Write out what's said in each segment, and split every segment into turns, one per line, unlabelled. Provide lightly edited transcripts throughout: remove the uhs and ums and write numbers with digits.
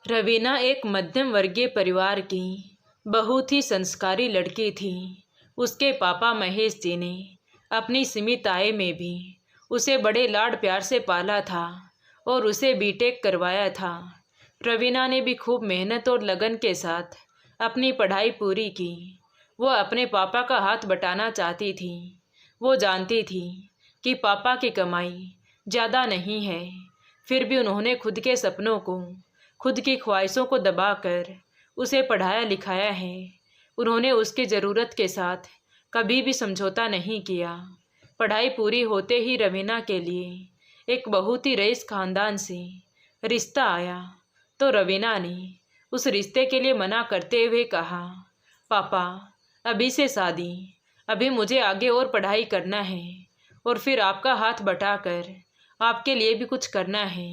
रवीना एक मध्यम वर्गीय परिवार की बहुत ही संस्कारी लड़की थी। उसके पापा महेश जी ने अपनी सीमित आय में भी उसे बड़े लाड प्यार से पाला था और उसे बीटेक करवाया था। रवीना ने भी खूब मेहनत और लगन के साथ अपनी पढ़ाई पूरी की। वो अपने पापा का हाथ बटाना चाहती थी। वो जानती थी कि पापा की कमाई ज़्यादा नहीं है, फिर भी उन्होंने खुद के सपनों को, खुद की ख्वाहिशों को दबाकर उसे पढ़ाया लिखाया है। उन्होंने उसकी ज़रूरत के साथ कभी भी समझौता नहीं किया। पढ़ाई पूरी होते ही रवीना के लिए एक बहुत ही रईस खानदान से रिश्ता आया, तो रवीना ने उस रिश्ते के लिए मना करते हुए कहा, पापा अभी से शादी, अभी मुझे आगे और पढ़ाई करना है और फिर आपका हाथ बटाकर आपके लिए भी कुछ करना है,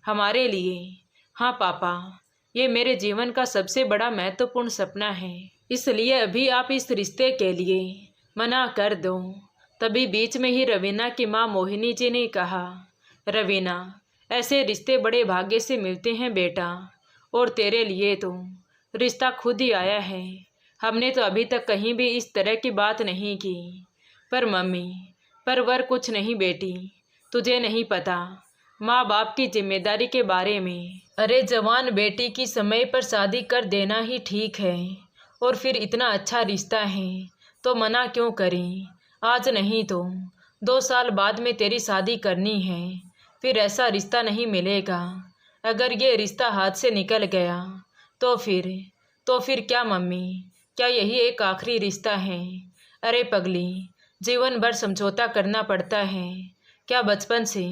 हमारे लिए। हाँ पापा, ये मेरे जीवन का सबसे बड़ा महत्वपूर्ण सपना है, इसलिए अभी आप इस रिश्ते के लिए मना कर दो। तभी बीच में ही रवीना की माँ मोहिनी जी ने कहा, रवीना ऐसे रिश्ते बड़े भाग्य से मिलते हैं बेटा, और तेरे लिए तो रिश्ता खुद ही आया है। हमने तो अभी तक कहीं भी इस तरह की बात नहीं की। पर मम्मी, पर वर कुछ नहीं बेटी, तुझे नहीं पता माँ बाप की जिम्मेदारी के बारे में। अरे जवान बेटी की समय पर शादी कर देना ही ठीक है, और फिर इतना अच्छा रिश्ता है तो मना क्यों करें। आज नहीं तो 2 साल बाद में तेरी शादी करनी है, फिर ऐसा रिश्ता नहीं मिलेगा। अगर ये रिश्ता हाथ से निकल गया तो फिर क्या मम्मी, क्या यही एक आखिरी रिश्ता है? अरे पगली, जीवन भर समझौता करना पड़ता है। क्या बचपन से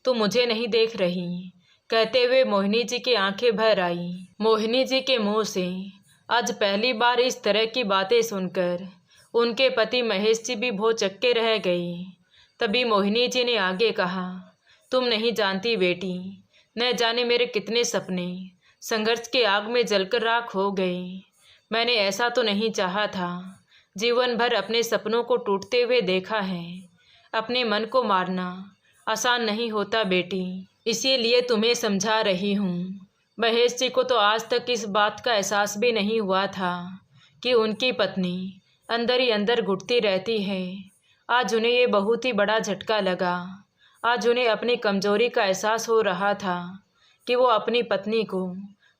तू मुझे नहीं देख रही? कहते हुए मोहिनी जी की आंखें भर आई। मोहिनी जी के मुंह से आज पहली बार इस तरह की बातें सुनकर उनके पति महेश जी भी भौचक्के रह गए। तभी मोहिनी जी ने आगे कहा, तुम नहीं जानती बेटी, न जाने मेरे कितने सपने संघर्ष के आग में जलकर राख हो गए। मैंने ऐसा तो नहीं चाहा था, जीवन भर अपने सपनों को टूटते हुए देखा है। अपने मन को मारना आसान नहीं होता बेटी, इसीलिए तुम्हें समझा रही हूँ। महेश जी को तो आज तक इस बात का एहसास भी नहीं हुआ था कि उनकी पत्नी अंदर ही अंदर घुटती रहती है। आज उन्हें ये बहुत ही बड़ा झटका लगा। आज उन्हें अपनी कमजोरी का एहसास हो रहा था कि वो अपनी पत्नी को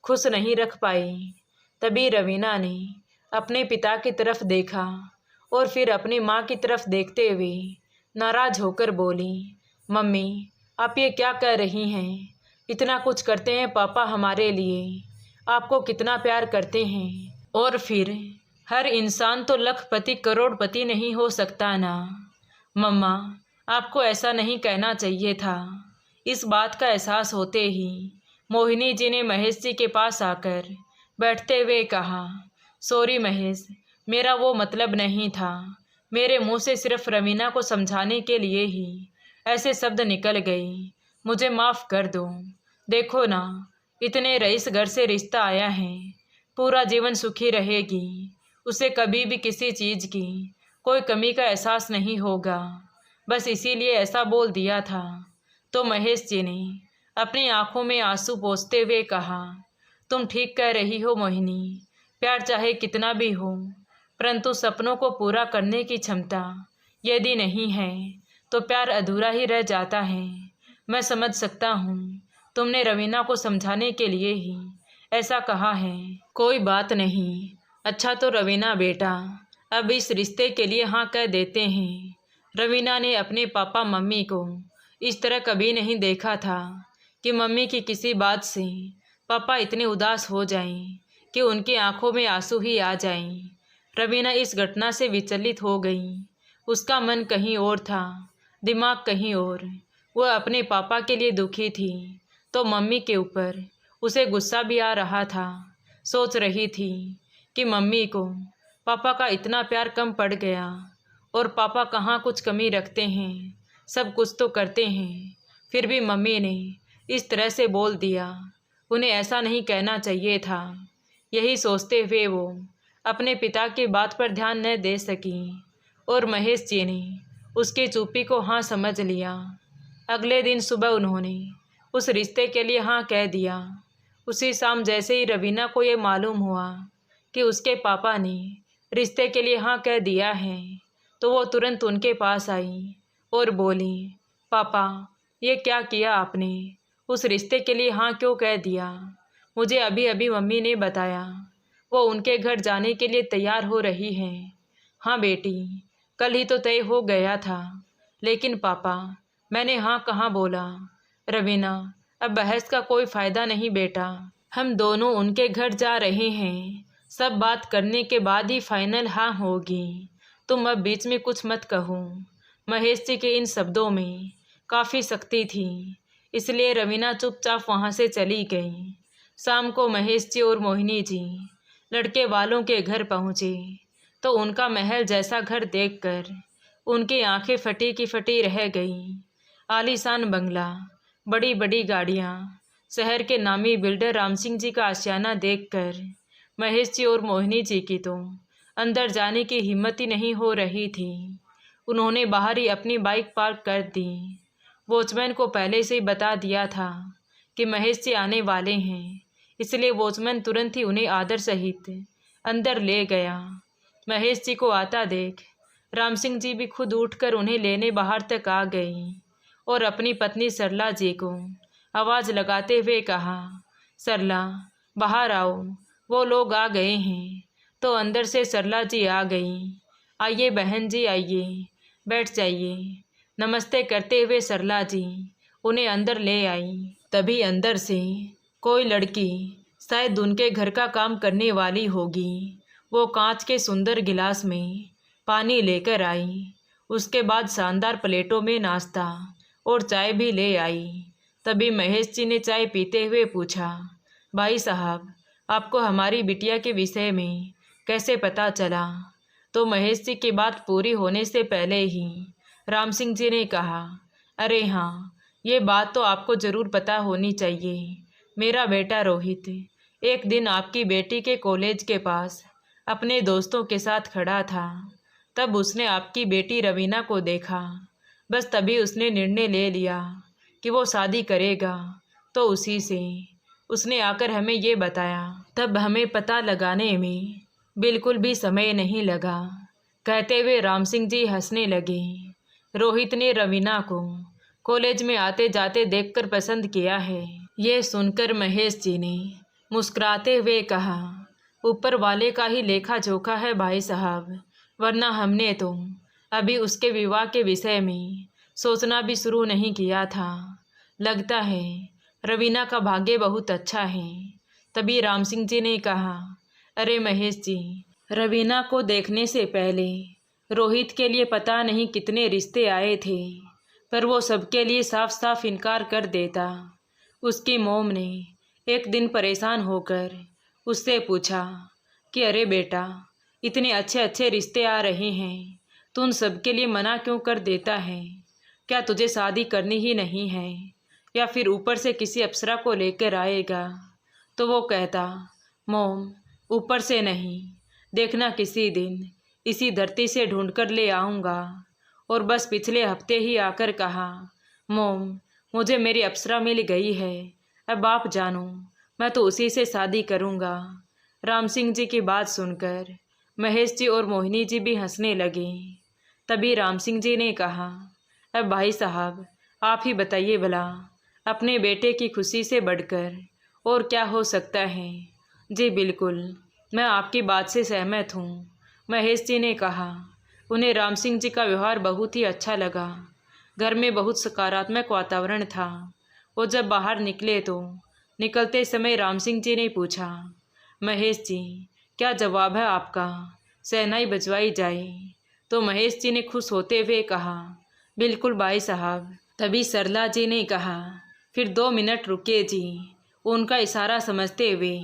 खुश नहीं रख पाई। तभी रवीना ने अपने पिता की तरफ देखा और फिर अपनी माँ की तरफ देखते हुए नाराज होकर बोली, मम्मी आप ये क्या कह रही हैं? इतना कुछ करते हैं पापा हमारे लिए, आपको कितना प्यार करते हैं, और फिर हर इंसान तो लखपति करोड़पति नहीं हो सकता ना। मम्मा आपको ऐसा नहीं कहना चाहिए था। इस बात का एहसास होते ही मोहिनी जी ने महेश जी के पास आकर बैठते हुए कहा, सॉरी महेश, मेरा वो मतलब नहीं था। मेरे मुंह से सिर्फ रवीना को समझाने के लिए ही ऐसे शब्द निकल गए, मुझे माफ़ कर दो। देखो ना, इतने रईस घर से रिश्ता आया है, पूरा जीवन सुखी रहेगी, उसे कभी भी किसी चीज़ की कोई कमी का एहसास नहीं होगा। बस इसीलिए ऐसा बोल दिया था। तो महेश जी ने अपनी आंखों में आंसू पोंछते हुए कहा, तुम ठीक कह रही हो मोहिनी, प्यार चाहे कितना भी हो, परंतु सपनों को पूरा करने की क्षमता यदि नहीं है तो प्यार अधूरा ही रह जाता है। मैं समझ सकता हूँ, तुमने रवीना को समझाने के लिए ही ऐसा कहा है। कोई बात नहीं। अच्छा तो रवीना बेटा, अब इस रिश्ते के लिए हाँ कह देते हैं। रवीना ने अपने पापा मम्मी को इस तरह कभी नहीं देखा था कि मम्मी की किसी बात से पापा इतने उदास हो जाएं कि उनकी आंखों में आंसू ही आ जाएं। रवीना इस घटना से विचलित हो गई। उसका मन कहीं और था, दिमाग कहीं और। वह अपने पापा के लिए दुखी थी तो मम्मी के ऊपर उसे गुस्सा भी आ रहा था। सोच रही थी कि मम्मी को पापा का इतना प्यार कम पड़ गया, और पापा कहाँ कुछ कमी रखते हैं, सब कुछ तो करते हैं, फिर भी मम्मी ने इस तरह से बोल दिया। उन्हें ऐसा नहीं कहना चाहिए था। यही सोचते हुए वो अपने पिता की बात पर ध्यान न दे सकी, और महेश जी ने उसकी चुप्पी को हाँ समझ लिया। अगले दिन सुबह उन्होंने उस रिश्ते के लिए हाँ कह दिया। उसी शाम जैसे ही रवीना को ये मालूम हुआ कि उसके पापा ने रिश्ते के लिए हाँ कह दिया है, तो वो तुरंत उनके पास आई और बोली, पापा ये क्या किया आपने? उस रिश्ते के लिए हाँ क्यों कह दिया? मुझे अभी अभी मम्मी ने बताया वो उनके घर जाने के लिए तैयार हो रही है। हाँ बेटी, कल ही तो तय हो गया था। लेकिन पापा मैंने हाँ कहाँ बोला? रवीना अब बहस का कोई फ़ायदा नहीं बेटा, हम दोनों उनके घर जा रहे हैं, सब बात करने के बाद ही फाइनल हाँ होगी। तुम अब बीच में कुछ मत कहो। महेश जी के इन शब्दों में काफ़ी शक्ति थी, इसलिए रवीना चुपचाप वहाँ से चली गई। शाम को महेश जी और मोहिनी जी लड़के वालों के घर पहुँचे तो उनका महल जैसा घर देखकर उनकी आंखें फटी की फटी रह गईं। आलीशान बंगला, बड़ी बड़ी गाड़ियाँ, शहर के नामी बिल्डर राम सिंह जी का आशियाना देखकर महेश जी और मोहिनी जी की तो अंदर जाने की हिम्मत ही नहीं हो रही थी। उन्होंने बाहर ही अपनी बाइक पार्क कर दी। वॉचमैन को पहले से ही बता दिया था कि महेश जी आने वाले हैं, इसलिए वॉचमैन तुरंत ही उन्हें आदर सहित अंदर ले गया। महेश जी को आता देख राम सिंह जी भी खुद उठकर उन्हें लेने बाहर तक आ गई और अपनी पत्नी सरला जी को आवाज़ लगाते हुए कहा, सरला बाहर आओ, वो लोग आ गए हैं। तो अंदर से सरला जी आ गई। आइए बहन जी आइए, बैठ जाइए। नमस्ते करते हुए सरला जी उन्हें अंदर ले आई। तभी अंदर से कोई लड़की, शायद उनके घर का काम करने वाली होगी, वो कांच के सुंदर गिलास में पानी लेकर आई। उसके बाद शानदार प्लेटों में नाश्ता और चाय भी ले आई। तभी महेश जी ने चाय पीते हुए पूछा, भाई साहब आपको हमारी बिटिया के विषय में कैसे पता चला? तो महेश जी की बात पूरी होने से पहले ही राम सिंह जी ने कहा, अरे हाँ, ये बात तो आपको ज़रूर पता होनी चाहिए। मेरा बेटा रोहित एक दिन आपकी बेटी के कॉलेज के पास अपने दोस्तों के साथ खड़ा था। तब उसने आपकी बेटी रवीना को देखा। बस तभी उसने निर्णय ले लिया कि वो शादी करेगा। तो उसी से उसने आकर हमें ये बताया। तब हमें पता लगाने में बिल्कुल भी समय नहीं लगा। कहते हुए राम सिंह जी हंसने लगे। रोहित ने रवीना को कॉलेज में आते जाते देखकर पसंद किया है। ये सुनकर महेश जी ने मुस्कुराते हुए कहा, ऊपर वाले का ही लेखा जोखा है भाई साहब, वरना हमने तो अभी उसके विवाह के विषय में सोचना भी शुरू नहीं किया था। लगता है रवीना का भाग्य बहुत अच्छा है। तभी राम सिंह जी ने कहा, अरे महेश जी, रवीना को देखने से पहले रोहित के लिए पता नहीं कितने रिश्ते आए थे, पर वो सबके लिए साफ साफ इनकार कर देता। उसकी मोम ने एक दिन परेशान होकर उससे पूछा कि अरे बेटा, इतने अच्छे अच्छे रिश्ते आ रहे हैं, तो उन सबके लिए मना क्यों कर देता है? क्या तुझे शादी करनी ही नहीं है, या फिर ऊपर से किसी अप्सरा को लेकर आएगा? तो वो कहता, मोम ऊपर से नहीं, देखना किसी दिन इसी धरती से ढूंढ कर ले आऊँगा। और बस पिछले हफ्ते ही आकर कहा, मोम मुझे मेरी अप्सरा मिल गई है, अब आप जानो, मैं तो उसी से शादी करूँगा। राम सिंह जी की बात सुनकर महेश जी और मोहिनी जी भी हंसने लगे। तभी राम सिंह जी ने कहा, अब भाई साहब आप ही बताइए भला, अपने बेटे की खुशी से बढ़कर और क्या हो सकता है? जी बिल्कुल, मैं आपकी बात से सहमत हूँ, महेश जी ने कहा। उन्हें राम सिंह जी का व्यवहार बहुत ही अच्छा लगा। घर में बहुत सकारात्मक वातावरण था। वो जब बाहर निकले तो निकलते समय राम सिंह जी ने पूछा, महेश जी क्या जवाब है आपका, शहनाई बजवाई जाए? तो महेश जी ने खुश होते हुए कहा, बिल्कुल भाई साहब। तभी सरला जी ने कहा, फिर 2 मिनट रुकिए जी। उनका इशारा समझते हुए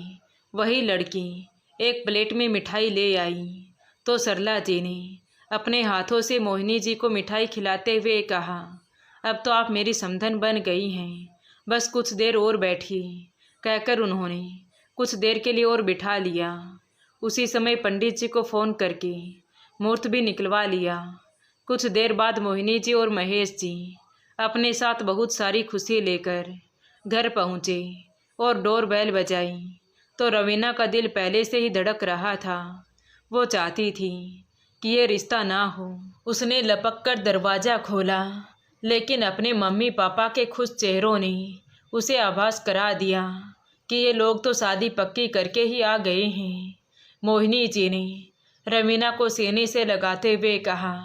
वही लड़की एक प्लेट में मिठाई ले आई। तो सरला जी ने अपने हाथों से मोहिनी जी को मिठाई खिलाते हुए कहा, अब तो आप मेरी समधन बन गई हैं, बस कुछ देर और बैठिए। कहकर उन्होंने कुछ देर के लिए और बिठा लिया। उसी समय पंडित जी को फ़ोन करके मुहूर्त भी निकलवा लिया। कुछ देर बाद मोहिनी जी और महेश जी अपने साथ बहुत सारी खुशी लेकर घर पहुँचे और डोरबेल बजाई तो रवीना का दिल पहले से ही धड़क रहा था। वो चाहती थी कि ये रिश्ता ना हो। उसने लपक कर दरवाज़ा खोला, लेकिन अपने मम्मी पापा के खुश चेहरों ने उसे आभास करा दिया कि ये लोग तो शादी पक्की करके ही आ गए हैं। मोहिनी जी ने रवीना को सीने से लगाते हुए कहा,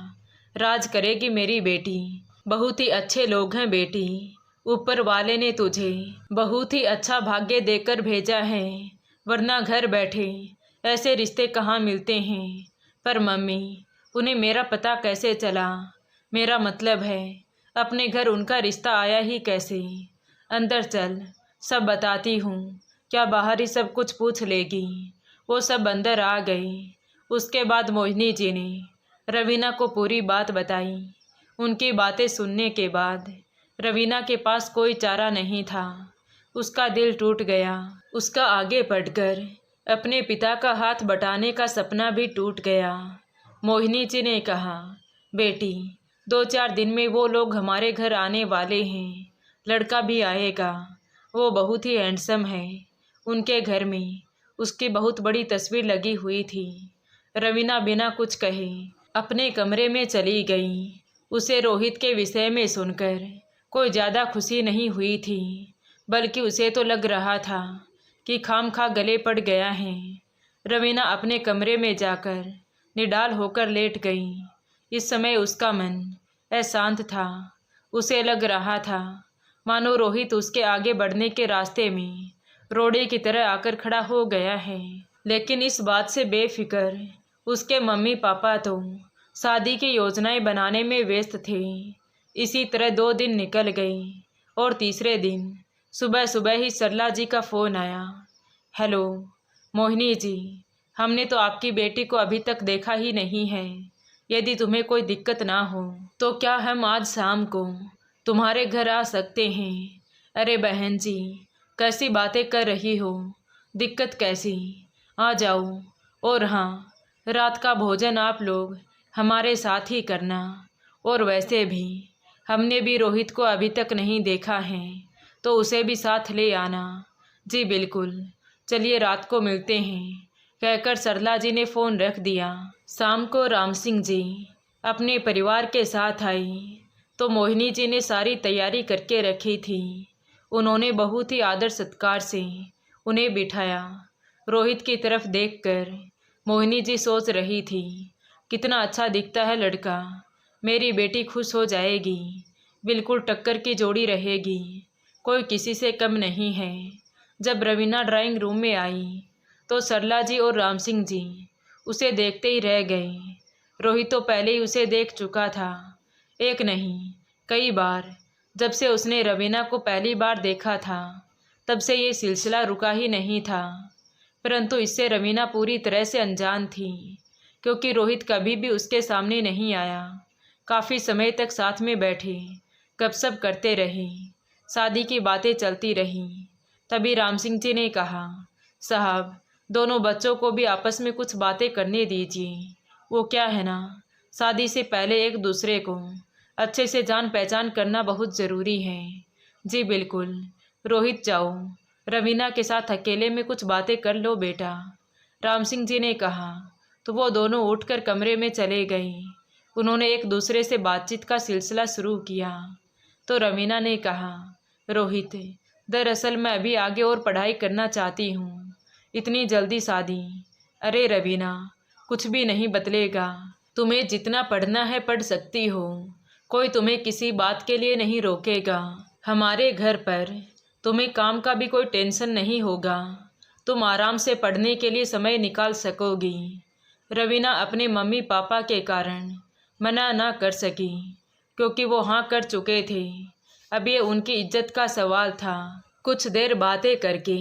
राज करेगी मेरी बेटी, बहुत ही अच्छे लोग हैं बेटी। ऊपर वाले ने तुझे बहुत ही अच्छा भाग्य देकर भेजा है, वरना घर बैठे ऐसे रिश्ते कहाँ मिलते हैं। पर मम्मी, उन्हें मेरा पता कैसे चला? मेरा मतलब है अपने घर उनका रिश्ता आया ही कैसे? अंदर चल, सब बताती हूँ। क्या बाहर ही सब कुछ पूछ लेगी? वो सब अंदर आ गए। उसके बाद मोहिनी जी ने रवीना को पूरी बात बताई। उनकी बातें सुनने के बाद रवीना के पास कोई चारा नहीं था। उसका दिल टूट गया। उसका आगे बढ़कर अपने पिता का हाथ बटाने का सपना भी टूट गया। मोहिनी जी ने कहा, बेटी 2-4 दिन में वो लोग हमारे घर आने वाले हैं। लड़का भी आएगा। वो बहुत ही हैंडसम है। उनके घर में उसकी बहुत बड़ी तस्वीर लगी हुई थी। रवीना बिना कुछ कहे अपने कमरे में चली गई। उसे रोहित के विषय में सुनकर कोई ज़्यादा खुशी नहीं हुई थी, बल्कि उसे तो लग रहा था कि खामखा गले पड़ गया है। रवीना अपने कमरे में जाकर निडाल होकर लेट गई। इस समय उसका मन अशांत था। उसे लग रहा था मानो रोहित उसके आगे बढ़ने के रास्ते में रोड़े की तरह आकर खड़ा हो गया है। लेकिन इस बात से बेफिक्र उसके मम्मी पापा तो शादी की योजनाएं बनाने में व्यस्त थे। इसी तरह 2 दिन निकल गए और तीसरे दिन सुबह सुबह ही सरला जी का फ़ोन आया। हेलो मोहिनी जी, हमने तो आपकी बेटी को अभी तक देखा ही नहीं है। यदि तुम्हें कोई दिक्कत ना हो तो क्या हम आज शाम को तुम्हारे घर आ सकते हैं? अरे बहन जी, कैसी बातें कर रही हो? दिक्कत कैसी? आ जाओ। और हाँ, रात का भोजन आप लोग हमारे साथ ही करना। और वैसे भी हमने भी रोहित को अभी तक नहीं देखा है, तो उसे भी साथ ले आना। जी बिल्कुल, चलिए रात को मिलते हैं, कहकर सरला जी ने फ़ोन रख दिया। शाम को राम सिंह जी अपने परिवार के साथ आई तो मोहिनी जी ने सारी तैयारी करके रखी थी। उन्होंने बहुत ही आदर सत्कार से उन्हें बिठाया। रोहित की तरफ देखकर मोहिनी जी सोच रही थी, कितना अच्छा दिखता है लड़का, मेरी बेटी खुश हो जाएगी, बिल्कुल टक्कर की जोड़ी रहेगी, कोई किसी से कम नहीं है। जब रवीना ड्राइंग रूम में आई तो सरला जी और राम सिंह जी उसे देखते ही रह गए। रोहित तो पहले ही उसे देख चुका था, एक नहीं कई बार। जब से उसने रवीना को पहली बार देखा था तब से ये सिलसिला रुका ही नहीं था। परंतु इससे रवीना पूरी तरह से अनजान थी, क्योंकि रोहित कभी भी उसके सामने नहीं आया। काफ़ी समय तक साथ में बैठे गपशप करते रहे, शादी की बातें चलती रहीं। तभी राम सिंह जी ने कहा, साहब दोनों बच्चों को भी आपस में कुछ बातें करने दीजिए। वो क्या है ना, शादी से पहले एक दूसरे को अच्छे से जान पहचान करना बहुत ज़रूरी है। जी बिल्कुल, रोहित जाओ, रवीना के साथ अकेले में कुछ बातें कर लो बेटा, राम सिंह जी ने कहा। तो वो दोनों उठकर कमरे में चले गए। उन्होंने एक दूसरे से बातचीत का सिलसिला शुरू किया। तो रवीना ने कहा, रोहित दरअसल मैं अभी आगे और पढ़ाई करना चाहती हूँ, इतनी जल्दी शादी? अरे रवीना, कुछ भी नहीं बदलेगा, तुम्हें जितना पढ़ना है पढ़ सकती हो, कोई तुम्हें किसी बात के लिए नहीं रोकेगा। हमारे घर पर तुम्हें काम का भी कोई टेंशन नहीं होगा, तुम आराम से पढ़ने के लिए समय निकाल सकोगी। रवीना अपने मम्मी पापा के कारण मना ना कर सकी, क्योंकि वो हाँ कर चुके थे। अब ये उनकी इज्जत का सवाल था। कुछ देर बातें करके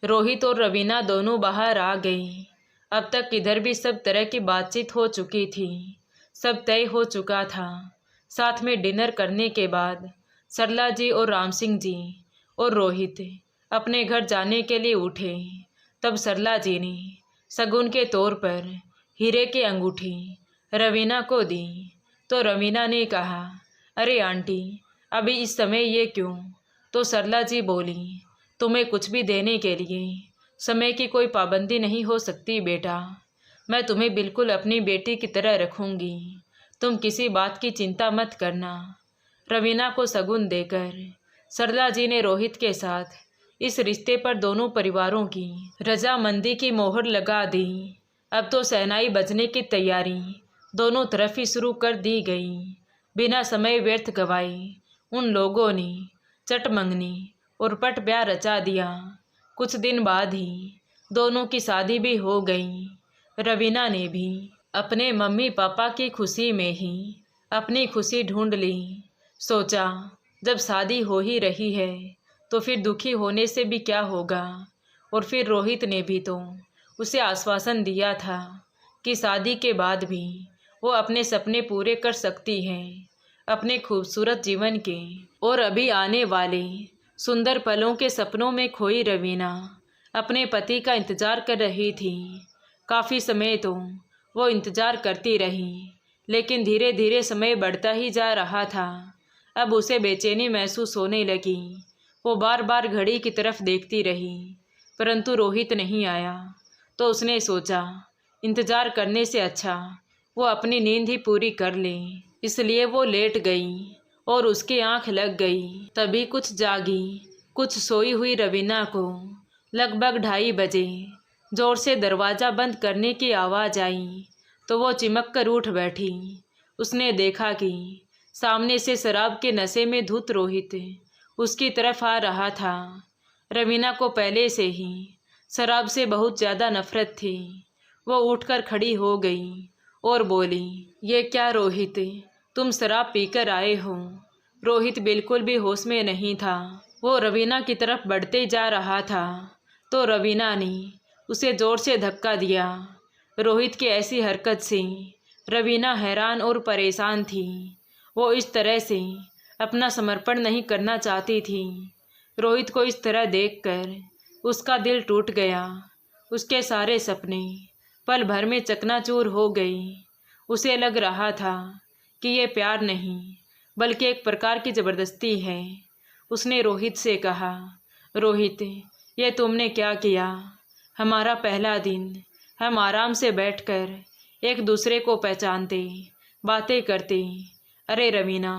रोहित और रवीना दोनों बाहर आ गए। अब तक इधर भी सब तरह की बातचीत हो चुकी थी, सब तय हो चुका था। साथ में डिनर करने के बाद सरला जी और राम सिंह जी और रोहित अपने घर जाने के लिए उठे। तब सरला जी ने शगुन के तौर पर हीरे की अंगूठी रवीना को दी। तो रवीना ने कहा, अरे आंटी, अभी इस समय ये क्यों? तो सरला जी बोली, तुम्हें कुछ भी देने के लिए समय की कोई पाबंदी नहीं हो सकती बेटा। मैं तुम्हें बिल्कुल अपनी बेटी की तरह रखूंगी, तुम किसी बात की चिंता मत करना। रवीना को शगुन देकर सरला जी ने रोहित के साथ इस रिश्ते पर दोनों परिवारों की रजामंदी की मोहर लगा दी। अब तो शहनाई बजने की तैयारी दोनों तरफ ही शुरू कर दी गई। बिना समय व्यर्थ गवाए उन लोगों ने चट मंगनी और पट ब्याह रचा दिया। कुछ दिन बाद ही दोनों की शादी भी हो गई। रवीना ने भी अपने मम्मी पापा की खुशी में ही अपनी खुशी ढूंढ ली। सोचा जब शादी हो ही रही है तो फिर दुखी होने से भी क्या होगा। और फिर रोहित ने भी तो उसे आश्वासन दिया था कि शादी के बाद भी वो अपने सपने पूरे कर सकती है। अपने खूबसूरत जीवन के और अभी आने वाले सुंदर पलों के सपनों में खोई रवीना अपने पति का इंतजार कर रही थी। काफ़ी समय तो वो इंतजार करती रही, लेकिन धीरे धीरे समय बढ़ता ही जा रहा था। अब उसे बेचैनी महसूस होने लगी। वो बार बार घड़ी की तरफ देखती रही, परंतु रोहित नहीं आया। तो उसने सोचा इंतजार करने से अच्छा वो अपनी नींद ही पूरी कर ले। इसलिए वो लेट गई और उसकी आंख लग गई। तभी कुछ जागी कुछ सोई हुई रवीना को लगभग 2:30 बजे जोर से दरवाज़ा बंद करने की आवाज़ आई तो वो चिमक कर उठ बैठी। उसने देखा कि सामने से शराब के नशे में धुत रोहित उसकी तरफ आ रहा था। रवीना को पहले से ही शराब से बहुत ज़्यादा नफरत थी। वो उठकर खड़ी हो गई और बोली, ये क्या रोहित, तुम शराब पीकर आए हो। रोहित बिल्कुल भी होश में नहीं था। वो रवीना की तरफ बढ़ते जा रहा था तो रवीना ने उसे ज़ोर से धक्का दिया। रोहित की ऐसी हरकत से रवीना हैरान और परेशान थी। वो इस तरह से अपना समर्पण नहीं करना चाहती थी। रोहित को इस तरह देखकर उसका दिल टूट गया। उसके सारे सपने पल भर में चकनाचूर हो गए। उसे लग रहा था कि ये प्यार नहीं बल्कि एक प्रकार की ज़बरदस्ती है। उसने रोहित से कहा, रोहित, ये तुमने क्या किया। हमारा पहला दिन, हम आराम से बैठकर एक दूसरे को पहचानते, बातें करते। अरे रवीना,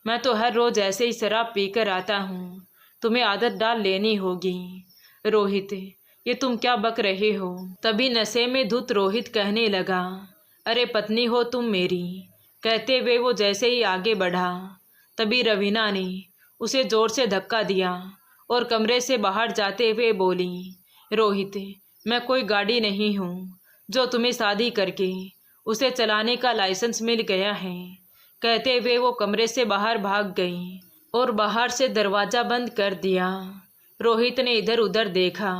मैं तो हर रोज़ ऐसे ही शराब पीकर आता हूँ, तुम्हें आदत डाल लेनी होगी। रोहित, ये तुम क्या बक रहे हो। तभी नशे में धुत रोहित कहने लगा, अरे पत्नी हो तुम मेरी। कहते हुए वो जैसे ही आगे बढ़ा तभी रवीना ने उसे ज़ोर से धक्का दिया और कमरे से बाहर जाते हुए बोली, रोहित, मैं कोई गाड़ी नहीं हूँ जो तुम्हें शादी करके उसे चलाने का लाइसेंस मिल गया है। कहते हुए वो कमरे से बाहर भाग गई और बाहर से दरवाज़ा बंद कर दिया। रोहित ने इधर उधर देखा,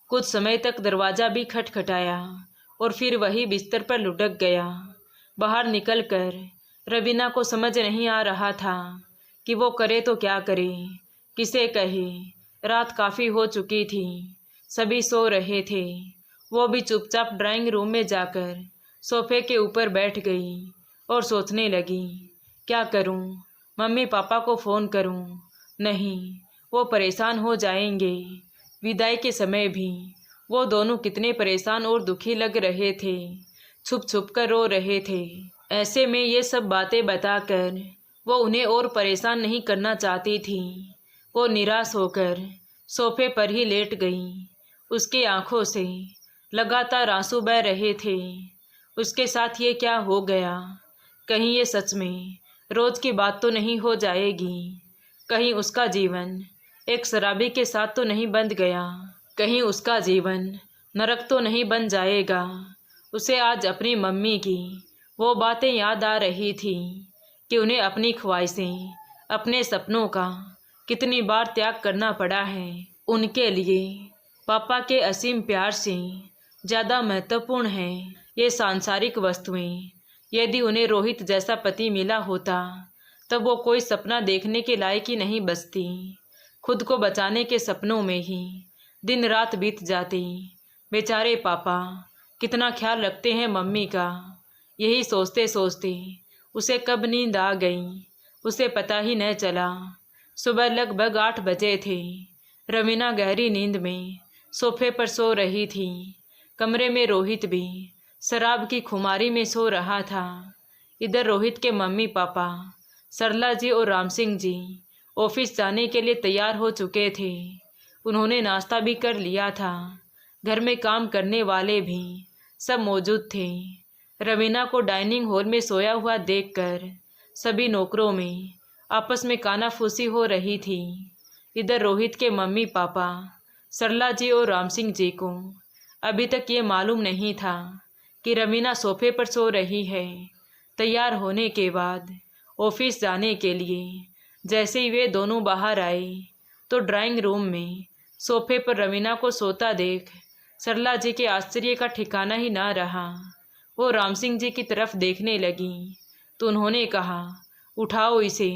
कुछ समय तक दरवाज़ा भी खटखटाया और फिर वही बिस्तर पर लुढ़क गया। बाहर निकलकर रवीना को समझ नहीं आ रहा था कि वो करे तो क्या करे, किसे कहे। रात काफ़ी हो चुकी थी, सभी सो रहे थे। वो भी चुपचाप ड्राइंग रूम में जाकर सोफे के ऊपर बैठ गई और सोचने लगी, क्या करूं, मम्मी पापा को फ़ोन करूं? नहीं, वो परेशान हो जाएंगे। विदाई के समय भी वो दोनों कितने परेशान और दुखी लग रहे थे, छुप छुप कर रो रहे थे। ऐसे में ये सब बातें बताकर वो उन्हें और परेशान नहीं करना चाहती थी। वो निराश होकर सोफे पर ही लेट गई। उसकी आंखों से लगातार आंसू बह रहे थे। उसके साथ ये क्या हो गया। कहीं ये सच में रोज़ की बात तो नहीं हो जाएगी। कहीं उसका जीवन एक शराबी के साथ तो नहीं बंध गया। कहीं उसका जीवन नरक तो नहीं बन जाएगा। उसे आज अपनी मम्मी की वो बातें याद आ रही थी कि उन्हें अपनी ख्वाहिशें, अपने सपनों का कितनी बार त्याग करना पड़ा है। उनके लिए पापा के असीम प्यार से ज़्यादा महत्वपूर्ण है ये सांसारिक वस्तुएं। यदि उन्हें रोहित जैसा पति मिला होता तब वो कोई सपना देखने के लायक ही नहीं बचती। खुद को बचाने के सपनों में ही दिन रात बीत जाती। बेचारे पापा कितना ख्याल रखते हैं मम्मी का। यही सोचते सोचते उसे कब नींद आ गई उसे पता ही न चला। सुबह लगभग 8 बजे थे। रवीना गहरी नींद में सोफे पर सो रही थी। कमरे में रोहित भी शराब की खुमारी में सो रहा था। इधर रोहित के मम्मी पापा सरला जी और राम सिंह जी ऑफिस जाने के लिए तैयार हो चुके थे। उन्होंने नाश्ता भी कर लिया था। घर में काम करने वाले भी सब मौजूद थे। रवीना को डाइनिंग हॉल में सोया हुआ देखकर सभी नौकरों में आपस में कानाफूसी हो रही थी। इधर रोहित के मम्मी पापा सरला जी और राम सिंह जी को अभी तक ये मालूम नहीं था कि रवीना सोफे पर सो रही है। तैयार होने के बाद ऑफिस जाने के लिए जैसे ही वे दोनों बाहर आए तो ड्राइंग रूम में सोफे पर रवीना को सोता देख सरला जी के आश्चर्य का ठिकाना ही ना रहा। वो राम सिंह जी की तरफ देखने लगी तो उन्होंने कहा, उठाओ इसे,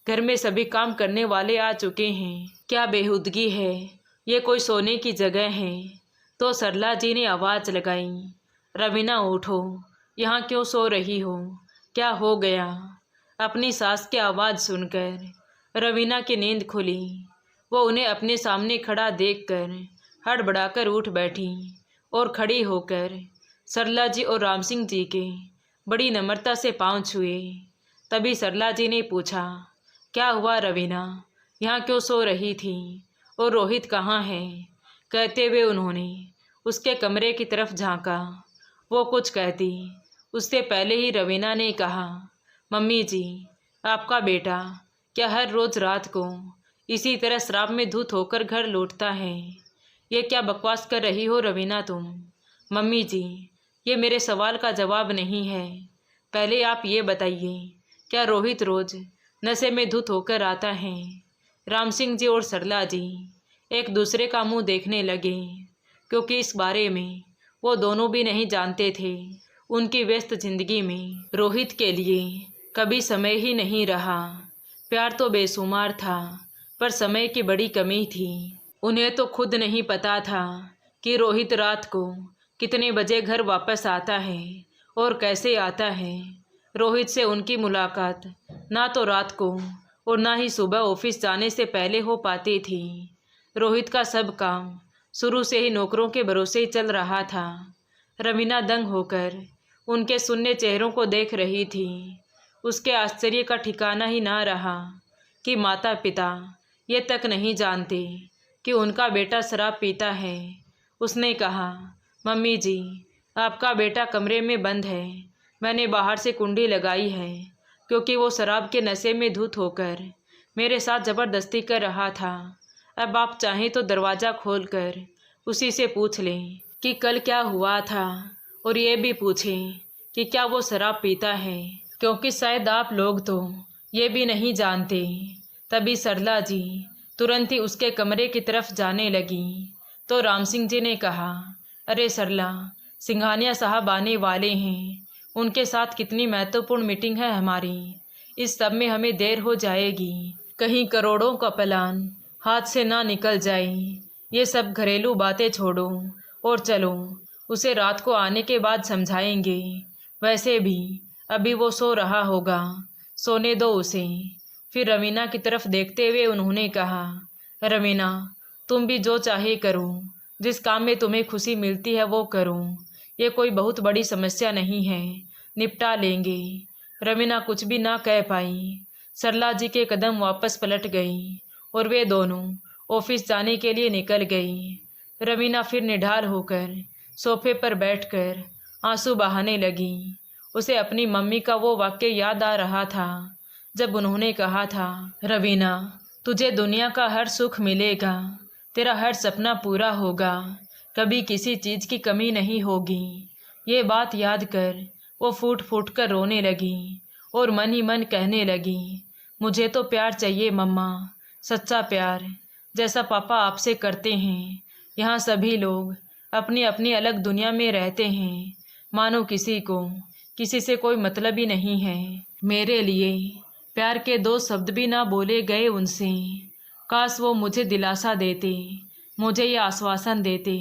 घर में सभी काम करने वाले आ चुके हैं। क्या बेहुदगी है, ये कोई सोने की जगह है। तो सरला जी ने आवाज़ लगाई, रवीना उठो, यहाँ क्यों सो रही हो, क्या हो गया। अपनी सास की आवाज़ सुनकर रवीना की नींद खुली। वो उन्हें अपने सामने खड़ा देखकर हड़बड़ाकर उठ बैठी और खड़ी होकर सरला जी और राम सिंह जी के बड़ी नम्रता से पाँव छुए। तभी सरला जी ने पूछा, क्या हुआ रवीना, यहाँ क्यों सो रही थी और रोहित कहाँ है। कहते हुए उन्होंने उसके कमरे की तरफ झांका। वो कुछ कहती उससे पहले ही रवीना ने कहा, मम्मी जी, आपका बेटा क्या हर रोज़ रात को इसी तरह शराब में धुत होकर घर लौटता है। ये क्या बकवास कर रही हो रवीना तुम। मम्मी जी, ये मेरे सवाल का जवाब नहीं है। पहले आप ये बताइए, क्या रोहित रोज़ नशे में धुत होकर आता है। राम सिंह जी और सरला जी एक दूसरे का मुंह देखने लगे, क्योंकि इस बारे में वो दोनों भी नहीं जानते थे। उनकी व्यस्त जिंदगी में रोहित के लिए कभी समय ही नहीं रहा। प्यार तो बेशुमार था, पर समय की बड़ी कमी थी। उन्हें तो खुद नहीं पता था कि रोहित रात को कितने बजे घर वापस आता है और कैसे आता है। रोहित से उनकी मुलाकात ना तो रात को और ना ही सुबह ऑफिस जाने से पहले हो पाती थी। रोहित का सब काम शुरू से ही नौकरों के भरोसे ही चल रहा था। रवीना दंग होकर उनके सुन्ने चेहरों को देख रही थी। उसके आश्चर्य का ठिकाना ही ना रहा कि माता पिता ये तक नहीं जानते कि उनका बेटा शराब पीता है। उसने कहा, मम्मी जी, आपका बेटा कमरे में बंद है। मैंने बाहर से कुंडी लगाई है, क्योंकि वो शराब के नशे में धुत होकर मेरे साथ ज़बरदस्ती कर रहा था। अब आप चाहें तो दरवाज़ा खोलकर उसी से पूछ लें कि कल क्या हुआ था, और ये भी पूछें कि क्या वो शराब पीता है, क्योंकि शायद आप लोग तो ये भी नहीं जानते। तभी सरला जी तुरंत ही उसके कमरे की तरफ जाने लगी तो राम सिंह जी ने कहा, अरे सरला, सिंघानिया साहब आने वाले हैं। उनके साथ कितनी महत्वपूर्ण मीटिंग है हमारी। इस सब में हमें देर हो जाएगी। कहीं करोड़ों का प्लान हाथ से ना निकल जाए। ये सब घरेलू बातें छोड़ो और चलो, उसे रात को आने के बाद समझाएंगे। वैसे भी अभी वो सो रहा होगा, सोने दो उसे। फिर रवीना की तरफ देखते हुए उन्होंने कहा, रवीना, तुम भी जो चाहे करो, जिस काम में तुम्हें खुशी मिलती है वो करो। ये कोई बहुत बड़ी समस्या नहीं है, निपटा लेंगे। रवीना कुछ भी ना कह पाई। सरला जी के कदम वापस पलट गई और वे दोनों ऑफिस जाने के लिए निकल गई। रवीना फिर निढाल होकर सोफे पर बैठकर आंसू बहाने लगी। उसे अपनी मम्मी का वो वाक्य याद आ रहा था जब उन्होंने कहा था, रवीना, तुझे दुनिया का हर सुख मिलेगा, तेरा हर सपना पूरा होगा, कभी किसी चीज़ की कमी नहीं होगी। ये बात याद कर वो फूट फूट कर रोने लगी और मन ही मन कहने लगी, मुझे तो प्यार चाहिए मम्मा, सच्चा प्यार, जैसा पापा आपसे करते हैं। यहाँ सभी लोग अपनी अपनी अलग दुनिया में रहते हैं, मानो किसी को किसी से कोई मतलब ही नहीं है। मेरे लिए प्यार के दो शब्द भी ना बोले गए उनसे। काश वो मुझे दिलासा देते, मुझे ये आश्वासन देते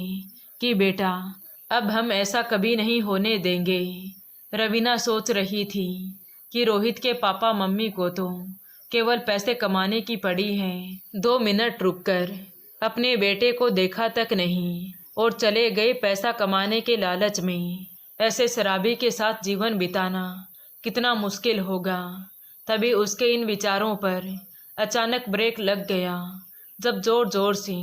कि बेटा, अब हम ऐसा कभी नहीं होने देंगे। रवीना सोच रही थी कि रोहित के पापा मम्मी को तो केवल पैसे कमाने की पड़ी है। 2 मिनट रुककर अपने बेटे को देखा तक नहीं और चले गए पैसा कमाने के लालच में। ऐसे शराबी के साथ जीवन बिताना कितना मुश्किल होगा। तभी उसके इन विचारों पर अचानक ब्रेक लग गया जब जोर जोर से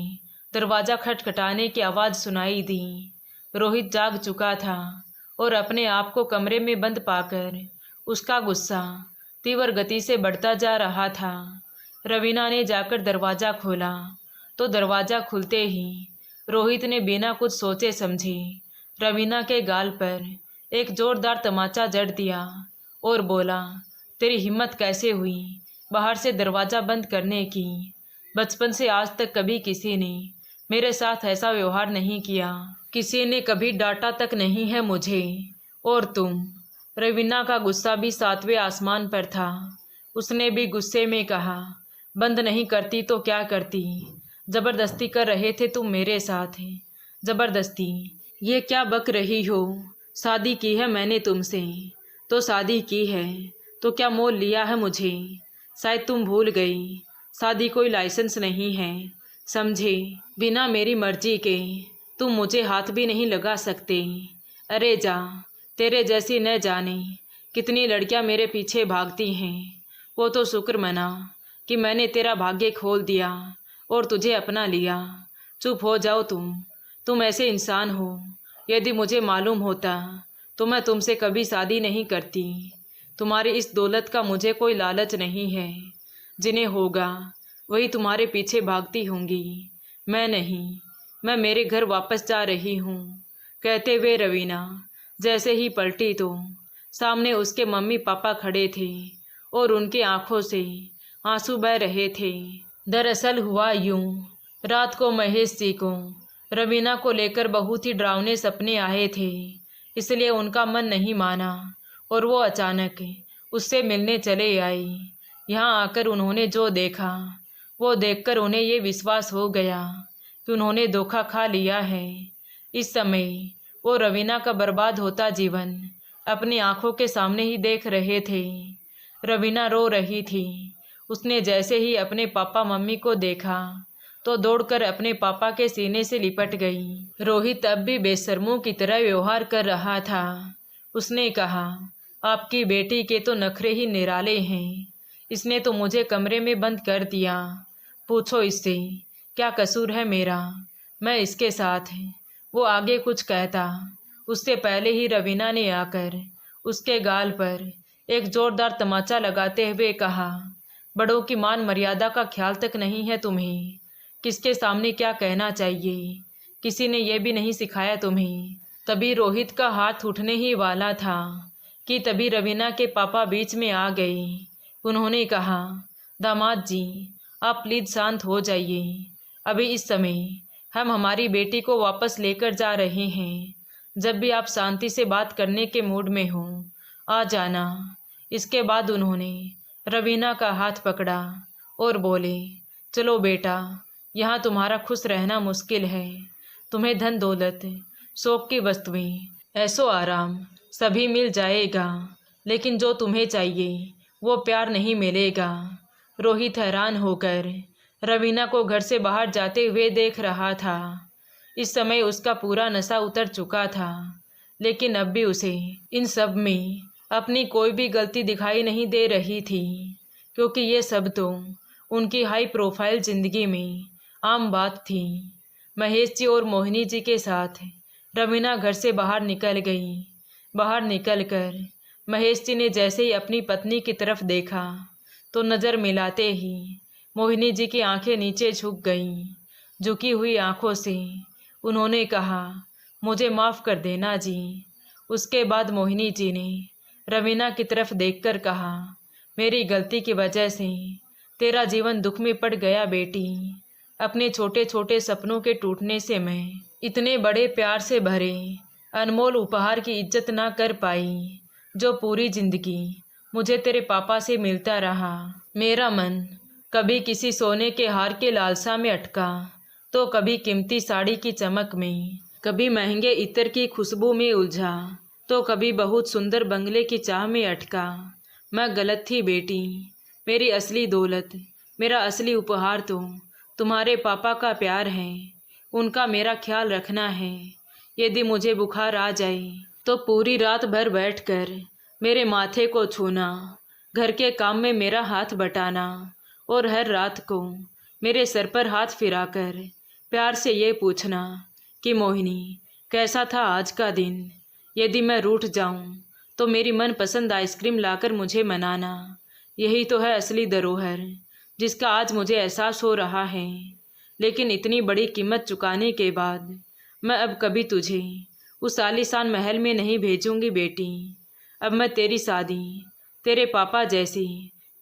दरवाज़ा खटखटाने की आवाज़ सुनाई दी। रोहित जाग चुका था और अपने आप को कमरे में बंद पाकर उसका गुस्सा तीव्र गति से बढ़ता जा रहा था। रवीना ने जाकर दरवाज़ा खोला तो दरवाज़ा खुलते ही रोहित ने बिना कुछ सोचे समझे रवीना के गाल पर एक जोरदार तमाचा जड़ दिया और बोला, तेरी हिम्मत कैसे हुई बाहर से दरवाज़ा बंद करने की? बचपन से आज तक कभी किसी ने मेरे साथ ऐसा व्यवहार नहीं किया, किसी ने कभी डांटा तक नहीं है मुझे। और तुम? रवीना का गुस्सा भी सातवें आसमान पर था। उसने भी गुस्से में कहा, बंद नहीं करती तो क्या करती? ज़बरदस्ती कर रहे थे तुम मेरे साथ। ज़बरदस्ती? ये क्या बक रही हो? शादी की है मैंने तुमसे तो शादी की है, तो क्या मोल लिया है मुझे? शायद तुम भूल गई, शादी कोई लाइसेंस नहीं है, समझे? बिना मेरी मर्जी के तुम मुझे हाथ भी नहीं लगा सकते। अरे जा, तेरे जैसी न जाने कितनी लड़कियां मेरे पीछे भागती हैं। वो तो शुक्र मना कि मैंने तेरा भाग्य खोल दिया और तुझे अपना लिया। चुप हो जाओ तुम ऐसे इंसान हो। यदि मुझे मालूम होता तो मैं तुमसे कभी शादी नहीं करती। तुम्हारी इस दौलत का मुझे कोई लालच नहीं है। जिन्हें होगा वही तुम्हारे पीछे भागती होंगी, मैं नहीं। मैं मेरे घर वापस जा रही हूँ, कहते हुए रवीना जैसे ही पलटी तो सामने उसके मम्मी पापा खड़े थे और उनकी आंखों से आंसू बह रहे थे। दरअसल हुआ यूं, रात को महेश जी को रवीना को लेकर बहुत ही डरावने सपने आए थे, इसलिए उनका मन नहीं माना और वो अचानक उससे मिलने चले आए। यहाँ आकर उन्होंने जो देखा वो देखकर उन्हें ये विश्वास हो गया कि उन्होंने धोखा खा लिया है। इस समय वो रवीना का बर्बाद होता जीवन अपनी आंखों के सामने ही देख रहे थे। रवीना रो रही थी। उसने जैसे ही अपने पापा मम्मी को देखा तो दौड़कर अपने पापा के सीने से लिपट गई। रोहित अब भी बेशर्मों की तरह व्यवहार कर रहा था। उसने कहा, आपकी बेटी के तो नखरे ही निराले हैं। इसने तो मुझे कमरे में बंद कर दिया। पूछो इससे क्या कसूर है मेरा, मैं इसके साथ। वो आगे कुछ कहता उससे पहले ही रवीना ने आकर उसके गाल पर एक जोरदार तमाचा लगाते हुए कहा, बड़ों की मान मर्यादा का ख्याल तक नहीं है तुम्हें। किसके सामने क्या कहना चाहिए किसी ने यह भी नहीं सिखाया तुम्हें। तभी रोहित का हाथ उठने ही वाला था कि तभी रवीना के पापा बीच में आ गए। उन्होंने कहा, दामाद जी आप प्लीज़ शांत हो जाइए। अभी इस समय हम हमारी बेटी को वापस लेकर जा रहे हैं। जब भी आप शांति से बात करने के मूड में हो आ जाना। इसके बाद उन्होंने रवीना का हाथ पकड़ा और बोले, चलो बेटा, यहाँ तुम्हारा खुश रहना मुश्किल है। तुम्हें धन दौलत, शौक की वस्तुएं, ऐसो आराम सभी मिल जाएगा, लेकिन जो तुम्हें चाहिए वो प्यार नहीं मिलेगा। रोहित हैरान होकर रवीना को घर से बाहर जाते हुए देख रहा था। इस समय उसका पूरा नशा उतर चुका था, लेकिन अब भी उसे इन सब में अपनी कोई भी गलती दिखाई नहीं दे रही थी, क्योंकि ये सब तो उनकी हाई प्रोफाइल जिंदगी में आम बात थी। महेश जी और मोहिनी जी के साथ रवीना घर से बाहर निकल गई। बाहर निकलकर महेश जी ने जैसे ही अपनी पत्नी की तरफ देखा तो नज़र मिलाते ही मोहिनी जी की आंखें नीचे झुक गईं। झुकी हुई आंखों से उन्होंने कहा, मुझे माफ़ कर देना जी। उसके बाद मोहिनी जी ने रवीना की तरफ देखकर कहा, मेरी गलती की वजह से तेरा जीवन दुख में पड़ गया बेटी। अपने छोटे छोटे सपनों के टूटने से मैं इतने बड़े प्यार से भरे अनमोल उपहार की इज्जत ना कर पाई जो पूरी जिंदगी मुझे तेरे पापा से मिलता रहा। मेरा मन कभी किसी सोने के हार के लालसा में अटका तो कभी कीमती साड़ी की चमक में, कभी महंगे इत्र की खुशबू में उलझा तो कभी बहुत सुंदर बंगले की चाह में अटका। मैं गलत थी बेटी। मेरी असली दौलत, मेरा असली उपहार तो तुम्हारे पापा का प्यार है, उनका मेरा ख्याल रखना है। यदि मुझे बुखार आ जाए तो पूरी रात भर बैठकर मेरे माथे को छूना, घर के काम में मेरा हाथ बटाना और हर रात को मेरे सर पर हाथ फिराकर प्यार से ये पूछना कि मोहिनी कैसा था आज का दिन। यदि मैं रूठ जाऊं तो मेरी मनपसंद आइसक्रीम लाकर मुझे मनाना। यही तो है असली धरोहर जिसका आज मुझे एहसास हो रहा है। लेकिन इतनी बड़ी कीमत चुकाने के बाद मैं अब कभी तुझे उस आलीशान महल में नहीं भेजूंगी बेटी। अब मैं तेरी शादी तेरे पापा जैसी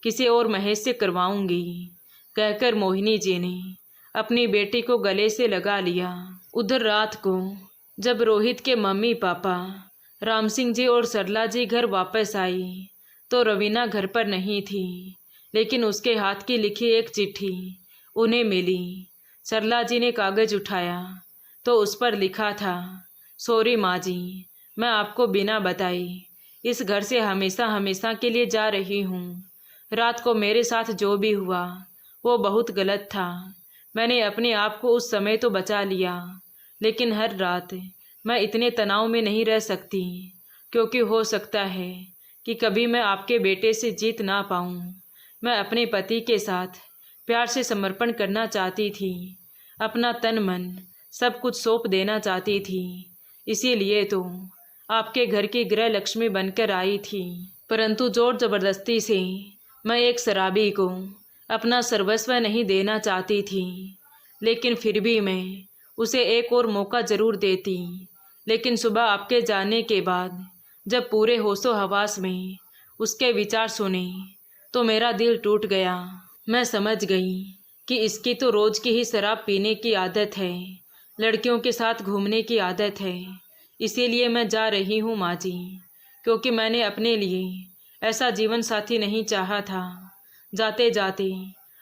किसी और महेश से करवाऊंगी, कहकर मोहिनी जी ने अपनी बेटी को गले से लगा लिया। उधर रात को जब रोहित के मम्मी पापा राम सिंह जी और सरला जी घर वापस आई तो रवीना घर पर नहीं थी, लेकिन उसके हाथ की लिखी एक चिट्ठी उन्हें मिली। सरला जी ने कागज़ उठाया तो उस पर लिखा था, सॉरी माँ जी, मैं आपको बिना बताए इस घर से हमेशा हमेशा के लिए जा रही हूँ। रात को मेरे साथ जो भी हुआ वो बहुत गलत था। मैंने अपने आप को उस समय तो बचा लिया, लेकिन हर रात मैं इतने तनाव में नहीं रह सकती, क्योंकि हो सकता है कि कभी मैं आपके बेटे से जीत ना पाऊँ। मैं अपने पति के साथ प्यार से समर्पण करना चाहती थी, अपना तन मन सब कुछ सौंप देना चाहती थी। इसीलिए तो आपके घर की गृह लक्ष्मी बनकर आई थी। परंतु जोर ज़बरदस्ती से मैं एक शराबी को अपना सर्वस्व नहीं देना चाहती थी। लेकिन फिर भी मैं उसे एक और मौका ज़रूर देती। लेकिन सुबह आपके जाने के बाद जब पूरे होशो हवास में उसके विचार सुने तो मेरा दिल टूट गया। मैं समझ गई कि इसकी तो रोज़ की ही शराब पीने की आदत है, लड़कियों के साथ घूमने की आदत है। इसीलिए मैं जा रही हूँ माँ जी, क्योंकि मैंने अपने लिए ऐसा जीवन साथी नहीं चाहा था। जाते जाते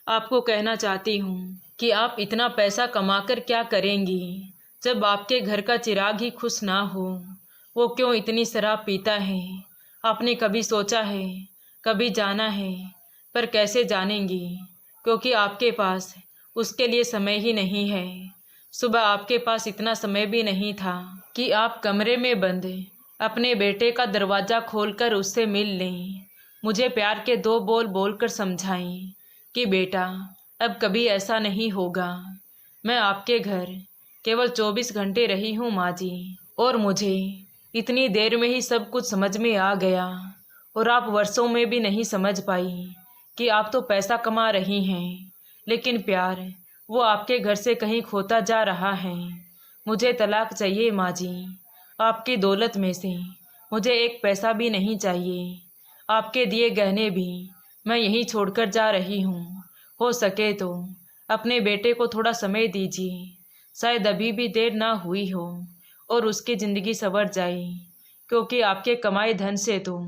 आपको कहना चाहती हूँ कि आप इतना पैसा कमाकर क्या करेंगी जब आपके घर का चिराग ही खुश ना हो। वो क्यों इतनी शराब पीता है? आपने कभी सोचा है, कभी जाना है? पर कैसे जानेंगी, क्योंकि आपके पास उसके लिए समय ही नहीं है। सुबह आपके पास इतना समय भी नहीं था कि आप कमरे में बंद अपने बेटे का दरवाज़ा खोलकर उससे मिल लें, मुझे प्यार के 2 बोल बोलकर समझाएं कि बेटा अब कभी ऐसा नहीं होगा। मैं आपके घर केवल 24 घंटे रही हूँ माँ जी, और मुझे इतनी देर में ही सब कुछ समझ में आ गया, और आप वर्षों में भी नहीं समझ पाई कि आप तो पैसा कमा रही हैं, लेकिन प्यार वो आपके घर से कहीं खोता जा रहा है। मुझे तलाक चाहिए माँ जी, आपकी दौलत में से मुझे एक पैसा भी नहीं चाहिए। आपके दिए गहने भी मैं यहीं छोड़कर जा रही हूँ। हो सके तो अपने बेटे को थोड़ा समय दीजिए, शायद अभी भी देर ना हुई हो और उसकी ज़िंदगी संवर जाए, क्योंकि आपके कमाए धन से तो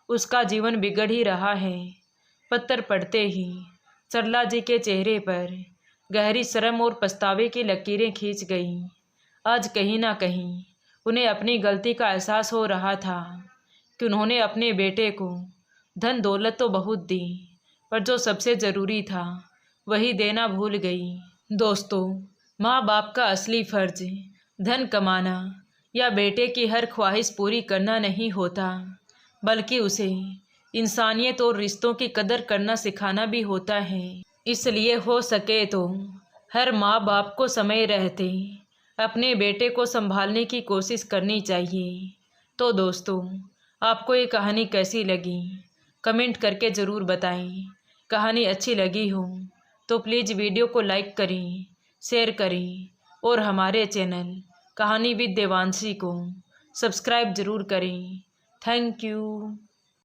उसका जीवन बिगड़ ही रहा है। पत्थर पड़ते ही सरला जी के चेहरे पर गहरी शर्म और पछतावे की लकीरें खींच गईं। आज कहीं ना कहीं उन्हें अपनी गलती का एहसास हो रहा था कि उन्होंने अपने बेटे को धन दौलत तो बहुत दी, पर जो सबसे ज़रूरी था वही देना भूल गई। दोस्तों, माँ बाप का असली फ़र्ज धन कमाना या बेटे की हर ख्वाहिश पूरी करना नहीं होता, बल्कि उसे इंसानियत और रिश्तों की कदर करना सिखाना भी होता है। इसलिए हो सके तो हर माँ बाप को समय रहते अपने बेटे को संभालने की कोशिश करनी चाहिए। तो दोस्तों, आपको ये कहानी कैसी लगी कमेंट करके ज़रूर बताएं। कहानी अच्छी लगी हो तो प्लीज़ वीडियो को लाइक करें, शेयर करें और हमारे चैनल कहानी विद देवांशी को सब्सक्राइब ज़रूर करें। Thank you.